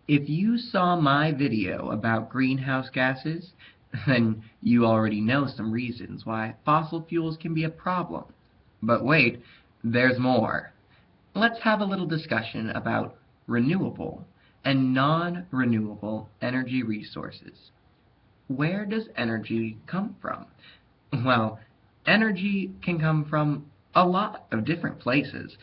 If you saw my video about greenhouse gases, then you already know some reasons why fossil fuels can be a problem. But wait, there's more. Let's have a little discussion about renewable and non-renewable energy resources. Where does energy come from? Well, energy can come from a lot of different places,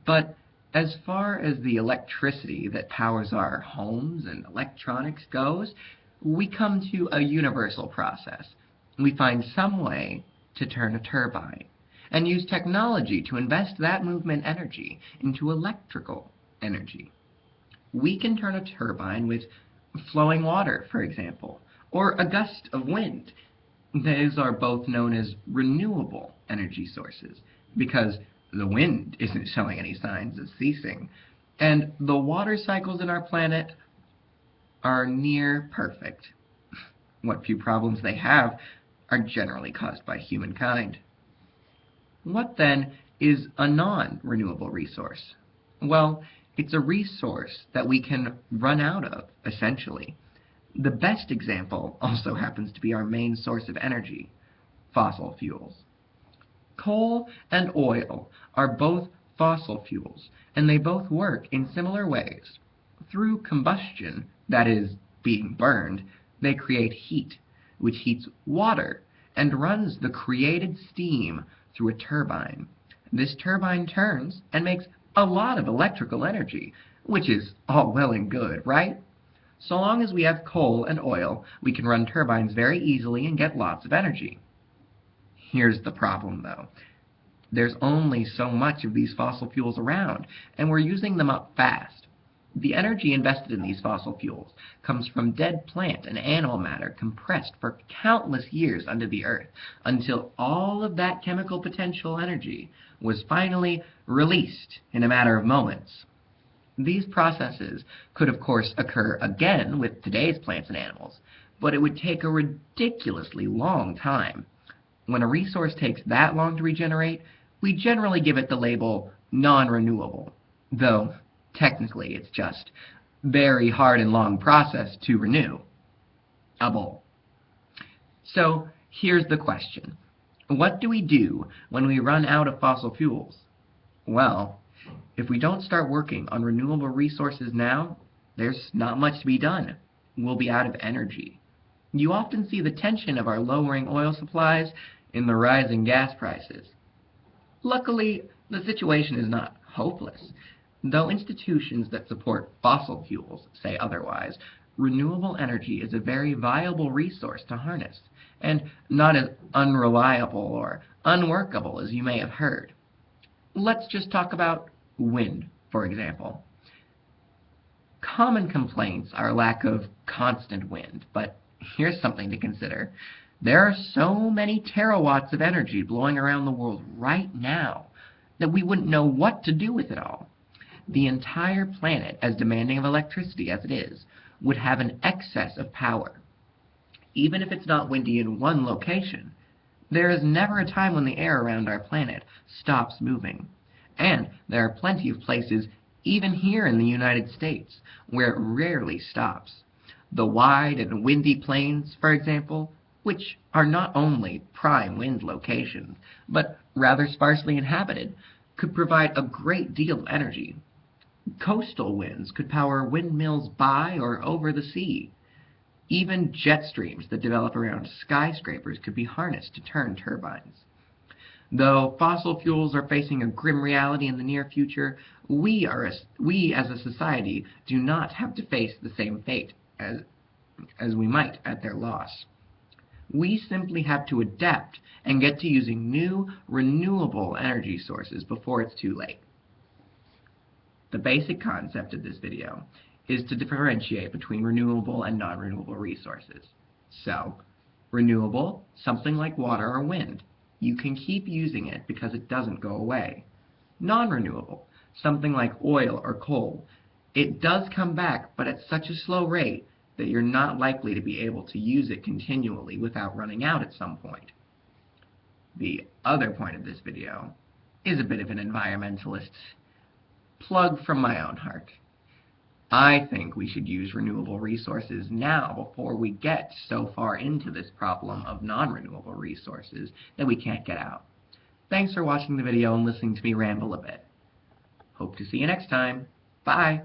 but as far as the electricity that powers our homes and electronics goes, we come to a universal process. We find some way to turn a turbine and use technology to invest that movement energy into electrical energy. We can turn a turbine with flowing water, for example, or a gust of wind. Those are both known as renewable energy sources because the wind isn't showing any signs of ceasing, and the water cycles in our planet are near perfect. What few problems they have are generally caused by humankind. What then is a non-renewable resource? Well, it's a resource that we can run out of, essentially. The best example also happens to be our main source of energy, fossil fuels. Coal and oil are both fossil fuels, and they both work in similar ways. Through combustion, that is, being burned, they create heat, which heats water and runs the created steam through a turbine. This turbine turns and makes a lot of electrical energy, which is all well and good, right? So long as we have coal and oil, we can run turbines very easily and get lots of energy. Here's the problem, though. There's only so much of these fossil fuels around, and we're using them up fast. The energy invested in these fossil fuels comes from dead plant and animal matter compressed for countless years under the earth until all of that chemical potential energy was finally released in a matter of moments. These processes could, of course, occur again with today's plants and animals, but it would take a ridiculously long time. When a resource takes that long to regenerate, we generally give it the label non-renewable, though technically it's just very hard and long process to renew. So here's the question. What do we do when we run out of fossil fuels? Well, if we don't start working on renewable resources now, there's not much to be done. We'll be out of energy. You often see the tension of our lowering oil supplies in the rising gas prices. Luckily, the situation is not hopeless. Though institutions that support fossil fuels say otherwise, renewable energy is a very viable resource to harness, and not as unreliable or unworkable as you may have heard. Let's just talk about wind, for example. Common complaints are lack of constant wind, but here's something to consider. There are so many terawatts of energy blowing around the world right now that we wouldn't know what to do with it all. The entire planet, as demanding of electricity as it is, would have an excess of power. Even if it's not windy in one location, there is never a time when the air around our planet stops moving. And there are plenty of places, even here in the United States, where it rarely stops. The wide and windy plains, for example, which are not only prime wind locations, but rather sparsely inhabited, could provide a great deal of energy. Coastal winds could power windmills by or over the sea. Even jet streams that develop around skyscrapers could be harnessed to turn turbines. Though fossil fuels are facing a grim reality in the near future, we as a society do not have to face the same fate as we might at their loss. We simply have to adapt and get to using new renewable energy sources before it's too late. The basic concept of this video is to differentiate between renewable and non-renewable resources. So, renewable, something like water or wind. You can keep using it because it doesn't go away. Non-renewable, something like oil or coal. It does come back, but at such a slow rate that you're not likely to be able to use it continually without running out at some point. The other point of this video is a bit of an environmentalist plug from my own heart. I think we should use renewable resources now before we get so far into this problem of non-renewable resources that we can't get out. Thanks for watching the video and listening to me ramble a bit. Hope to see you next time. Bye!